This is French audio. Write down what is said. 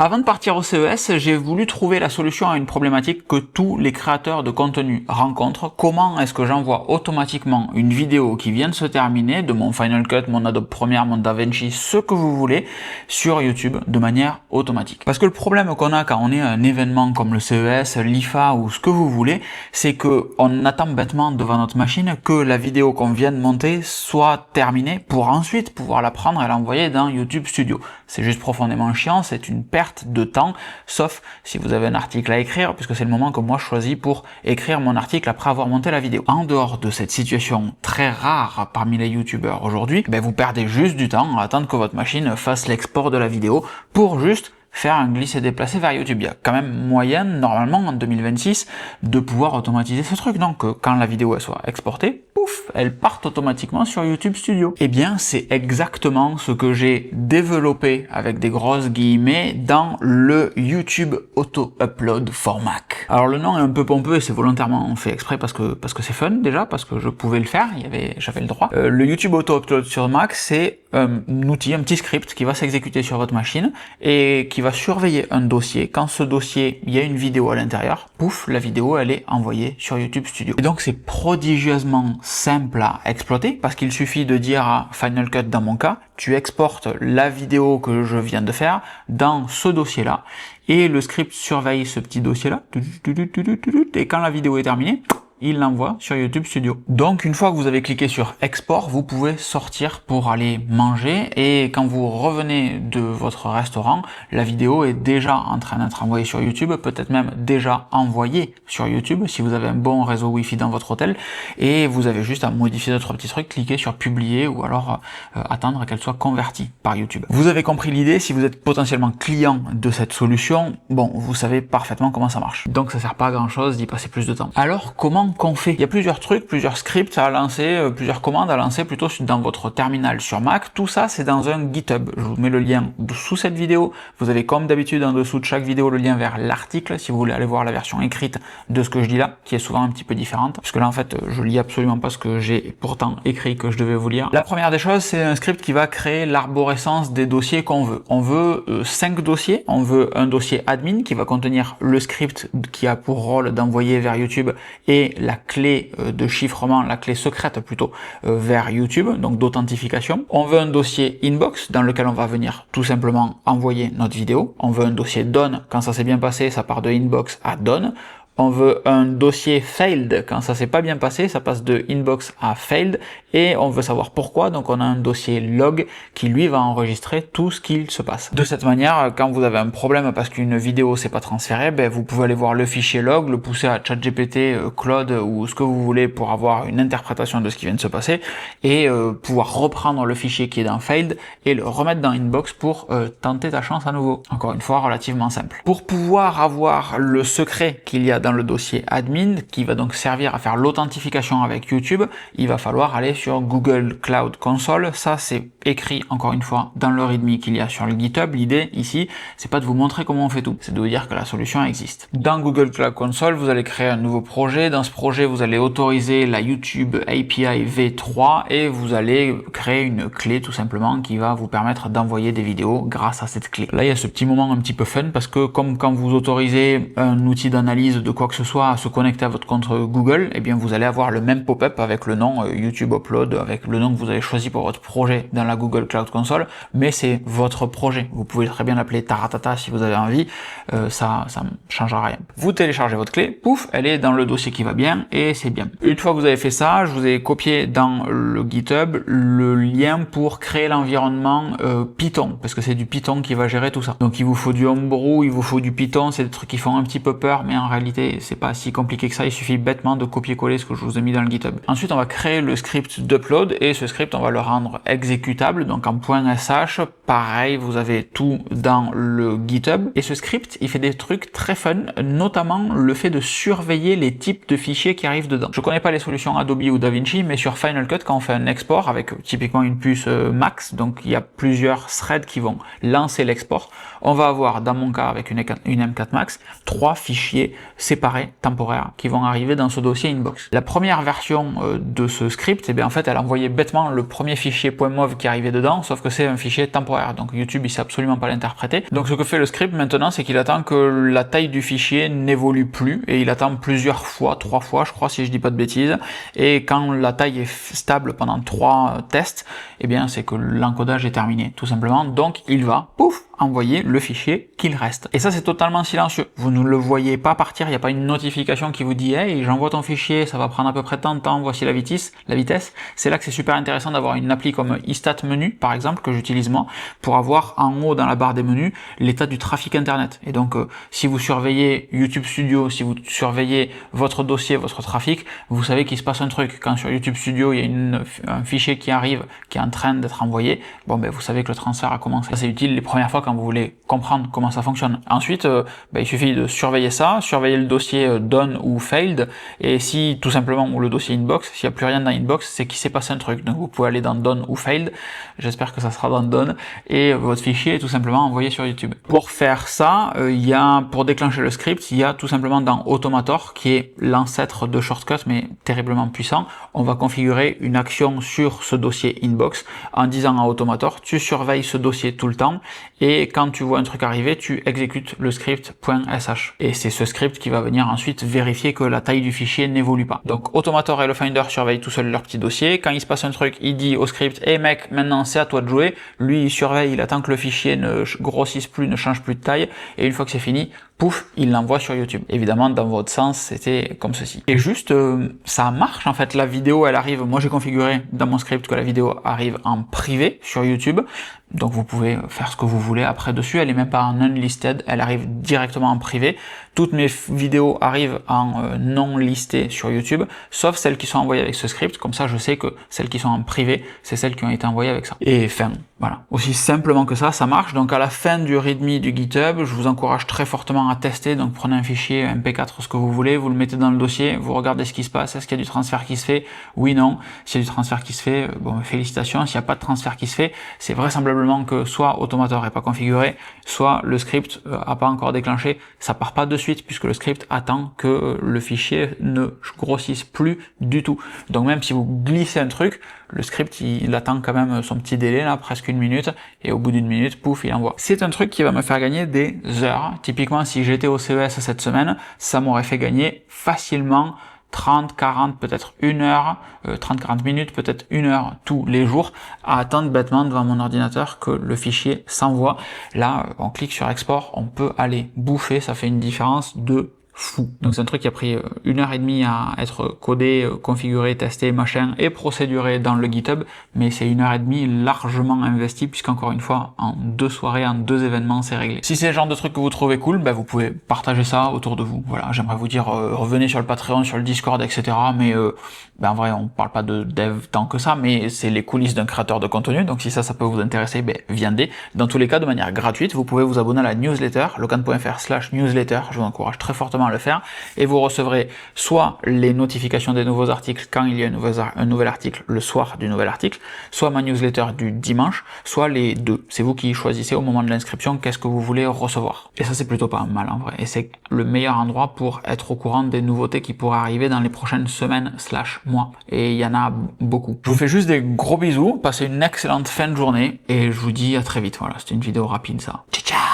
Avant de partir au CES, j'ai voulu trouver la solution à une problématique que tous les créateurs de contenu rencontrent. Comment est-ce que j'envoie automatiquement une vidéo qui vient de se terminer, de mon Final Cut, mon Adobe Premiere, mon DaVinci, ce que vous voulez, sur YouTube de manière automatique. Parce que le problème qu'on a quand on est à un événement comme le CES, l'IFA ou ce que vous voulez, c'est que on attend bêtement devant notre machine que la vidéo qu'on vient de monter soit terminée pour ensuite pouvoir la prendre et l'envoyer dans YouTube Studio. C'est juste profondément chiant, c'est une perte de temps, sauf si vous avez un article à écrire, puisque c'est le moment que moi je choisis pour écrire mon article après avoir monté la vidéo. En dehors de cette situation très rare parmi les youtubeurs aujourd'hui, vous perdez juste du temps à attendre que votre machine fasse l'export de la vidéo pour juste faire un glisser-déplacer vers YouTube. Il y a quand même moyen, normalement, en 2026, de pouvoir automatiser ce truc. Donc, quand la vidéo elle soit exportée, pouf, elle part automatiquement sur YouTube Studio. Eh bien, c'est exactement ce que j'ai développé avec des grosses guillemets dans le YouTube Auto Upload for Mac. Alors, le nom est un peu pompeux et c'est volontairement fait exprès parce que c'est fun déjà, parce que je pouvais le faire, j'avais le droit. Le YouTube Auto Upload sur Mac, c'est un outil, un petit script qui va s'exécuter sur votre machine et qui va surveiller un dossier. Quand ce dossier, il y a une vidéo à l'intérieur, pouf, la vidéo, elle est envoyée sur YouTube Studio. Et donc, c'est prodigieusement simple à exploiter parce qu'il suffit de dire à Final Cut, dans mon cas, tu exportes la vidéo que je viens de faire dans ce dossier-là et le script surveille ce petit dossier-là et quand la vidéo est terminée, il l'envoie sur YouTube Studio. Donc une fois que vous avez cliqué sur export, vous pouvez sortir pour aller manger et quand vous revenez de votre restaurant, la vidéo est déjà en train d'être envoyée sur YouTube, peut-être même déjà envoyée sur YouTube si vous avez un bon réseau Wi-Fi dans votre hôtel et vous avez juste à modifier d'autres petits trucs, cliquer sur publier ou alors attendre qu'elle soit convertie par YouTube. Vous avez compris l'idée, si vous êtes potentiellement client de cette solution, bon, vous savez parfaitement comment ça marche. Donc ça sert pas à grand chose d'y passer plus de temps. Alors comment qu'on fait? Il y a plusieurs trucs, plusieurs scripts à lancer, plusieurs commandes à lancer plutôt dans votre terminal sur Mac. Tout ça, c'est dans un GitHub. Je vous mets le lien sous cette vidéo. Vous avez comme d'habitude en dessous de chaque vidéo le lien vers l'article si vous voulez aller voir la version écrite de ce que je dis là, qui est souvent un petit peu différente. Parce que là, en fait, je lis absolument pas ce que j'ai pourtant écrit que je devais vous lire. La première des choses, c'est un script qui va créer l'arborescence des dossiers qu'on veut. On veut 5 dossiers. On veut un dossier admin qui va contenir le script qui a pour rôle d'envoyer vers YouTube et la clé de chiffrement, la clé secrète plutôt, vers YouTube, donc d'authentification. On veut un dossier inbox dans lequel on va venir tout simplement envoyer notre vidéo. On veut un dossier done, quand ça s'est bien passé, ça part de inbox à done. On veut un dossier failed, quand ça s'est pas bien passé, ça passe de inbox à failed, et on veut savoir pourquoi, donc on a un dossier log qui lui va enregistrer tout ce qu'il se passe. De cette manière, quand vous avez un problème parce qu'une vidéo s'est pas transférée, vous pouvez aller voir le fichier log, le pousser à ChatGPT, Claude ou ce que vous voulez pour avoir une interprétation de ce qui vient de se passer, et pouvoir reprendre le fichier qui est dans failed et le remettre dans inbox pour tenter ta chance à nouveau. Encore une fois, relativement simple. Pour pouvoir avoir le secret qu'il y a dans le dossier admin, qui va donc servir à faire l'authentification avec YouTube, il va falloir aller sur Google Cloud Console. Ça, c'est écrit encore une fois dans le README qu'il y a sur le GitHub. L'idée ici, c'est pas de vous montrer comment on fait tout, c'est de vous dire que la solution existe. Dans Google Cloud Console, vous allez créer un nouveau projet. Dans ce projet, vous allez autoriser la YouTube API V3 et vous allez créer une clé tout simplement qui va vous permettre d'envoyer des vidéos grâce à cette clé. Là, il y a ce petit moment un petit peu fun parce que comme quand vous autorisez un outil d'analyse de quoi que ce soit à se connecter à votre compte Google, eh bien vous allez avoir le même pop-up avec le nom YouTube Upload, avec le nom que vous avez choisi pour votre projet dans la Google Cloud Console, mais c'est votre projet. Vous pouvez très bien l'appeler Taratata si vous avez envie, ça ne changera rien. Vous téléchargez votre clé, pouf, elle est dans le dossier qui va bien et c'est bien. Une fois que vous avez fait ça, je vous ai copié dans le GitHub le lien pour créer l'environnement Python, parce que c'est du Python qui va gérer tout ça. Donc il vous faut du Homebrew, il vous faut du Python, c'est des trucs qui font un petit peu peur, mais en réalité c'est pas si compliqué que ça, il suffit bêtement de copier-coller ce que je vous ai mis dans le GitHub. Ensuite on va créer le script d'upload et ce script on va le rendre exécutable, donc en .sh, pareil vous avez tout dans le GitHub et ce script il fait des trucs très fun, notamment le fait de surveiller les types de fichiers qui arrivent dedans. Je connais pas les solutions Adobe ou DaVinci, mais sur Final Cut quand on fait un export avec typiquement une puce Max, donc il y a plusieurs threads qui vont lancer l'export, on va avoir dans mon cas avec une M4 Max 3 fichiers séparés séparés, temporaires, qui vont arriver dans ce dossier inbox. La première version de ce script, eh bien, en fait, elle envoyait bêtement le premier fichier .mov qui arrivait dedans, sauf que c'est un fichier temporaire. Donc YouTube, il sait absolument pas l'interpréter. Donc ce que fait le script maintenant, c'est qu'il attend que la taille du fichier n'évolue plus, et il attend plusieurs fois, 3 fois, je crois, si je dis pas de bêtises. Et quand la taille est stable pendant 3 tests, eh bien, c'est que l'encodage est terminé, tout simplement. Donc il va, pouf, envoyer le fichier qu'il reste. Et ça, c'est totalement silencieux. Vous ne le voyez pas partir, il n'y a pas une notification qui vous dit « Hey, j'envoie ton fichier, ça va prendre à peu près tant de temps, voici la vitesse. » C'est là que c'est super intéressant d'avoir une appli comme iStat Menu, par exemple, que j'utilise moi, pour avoir en haut dans la barre des menus l'état du trafic Internet. Et donc, si vous surveillez YouTube Studio, si vous surveillez votre dossier, votre trafic, vous savez qu'il se passe un truc. Quand sur YouTube Studio, il y a un fichier qui arrive, qui est en train d'être envoyé, bon, ben, vous savez que le transfert a commencé. Ça, c'est utile les premières fois quand vous voulez comprendre comment ça fonctionne. Ensuite, il suffit de surveiller ça, surveiller le dossier done ou failed, et si tout simplement, ou le dossier inbox, s'il n'y a plus rien dans inbox, c'est qu'il s'est passé un truc. Donc vous pouvez aller dans done ou failed, j'espère que ça sera dans done, et votre fichier est tout simplement envoyé sur YouTube. Pour faire ça, pour déclencher le script, il y a tout simplement dans Automator, qui est l'ancêtre de Shortcut, mais terriblement puissant, on va configurer une action sur ce dossier inbox en disant à Automator, tu surveilles ce dossier tout le temps, et quand tu vois un truc arriver, tu exécutes le script .sh. Et c'est ce script qui va venir ensuite vérifier que la taille du fichier n'évolue pas. Donc Automator et le Finder surveillent tout seul leur petit dossier. Quand il se passe un truc, il dit au script « Hey mec, maintenant c'est à toi de jouer ». Lui, il surveille, il attend que le fichier ne grossisse plus, ne change plus de taille. Et une fois que c'est fini, pouf, il l'envoie sur YouTube. Évidemment, dans votre sens, c'était comme ceci. Et juste, ça marche en fait. La vidéo, elle arrive, moi j'ai configuré dans mon script que la vidéo arrive en privé sur YouTube. Donc vous pouvez faire ce que vous voulez après dessus, elle est même pas en unlisted, elle arrive directement en privé. Toutes mes vidéos arrivent en non listé sur YouTube, sauf celles qui sont envoyées avec ce script, comme ça je sais que celles qui sont en privé, c'est celles qui ont été envoyées avec ça. Et fin, voilà. Aussi simplement que ça marche. Donc à la fin du readme du GitHub, je vous encourage très fortement à tester, donc prenez un fichier MP4, ce que vous voulez, vous le mettez dans le dossier, vous regardez ce qui se passe, est-ce qu'il y a du transfert qui se fait? Oui, non. S'il y a du transfert qui se fait, bon, félicitations. S'il n'y a pas de transfert qui se fait, c'est vraisemblablement que soit Automator n'est pas configuré, soit le script a pas encore déclenché, ça part pas de suite puisque le script attend que le fichier ne grossisse plus du tout. Donc même si vous glissez un truc, le script il attend quand même son petit délai là, presque 1 minute, et au bout d'1 minute, pouf, il envoie. C'est un truc qui va me faire gagner des heures. Typiquement, si j'étais au CES cette semaine, ça m'aurait fait gagner facilement 30, 40, peut-être 1 heure, 30, 40 minutes, peut-être 1 heure tous les jours à attendre bêtement devant mon ordinateur que le fichier s'envoie. Là, on clique sur export, on peut aller bouffer, ça fait une différence de fou. Donc c'est un truc qui a pris 1h30 à être codé, configuré, testé, machin, et procéduré dans le GitHub, mais c'est 1h30 largement investi, puisqu'encore une fois, en 2 soirées, en 2 événements, c'est réglé. Si c'est le genre de truc que vous trouvez cool, vous pouvez partager ça autour de vous. Voilà, j'aimerais vous dire, revenez sur le Patreon, sur le Discord, etc. Mais en vrai, on parle pas de dev tant que ça, mais c'est les coulisses d'un créateur de contenu, donc si ça peut vous intéresser, viendez. Dans tous les cas, de manière gratuite, vous pouvez vous abonner à la newsletter, locan.fr/newsletter, je vous encourage très fortement à le faire, et vous recevrez soit les notifications des nouveaux articles quand il y a un nouvel article le soir du nouvel article, soit ma newsletter du dimanche, soit les deux. C'est vous qui choisissez au moment de l'inscription qu'est-ce que vous voulez recevoir. Et ça, c'est plutôt pas mal en vrai, et c'est le meilleur endroit pour être au courant des nouveautés qui pourraient arriver dans les prochaines semaines/mois. Et il y en a beaucoup. Je vous fais juste des gros bisous, passez une excellente fin de journée, et je vous dis à très vite. Voilà, c'était une vidéo rapide ça. Ciao ciao.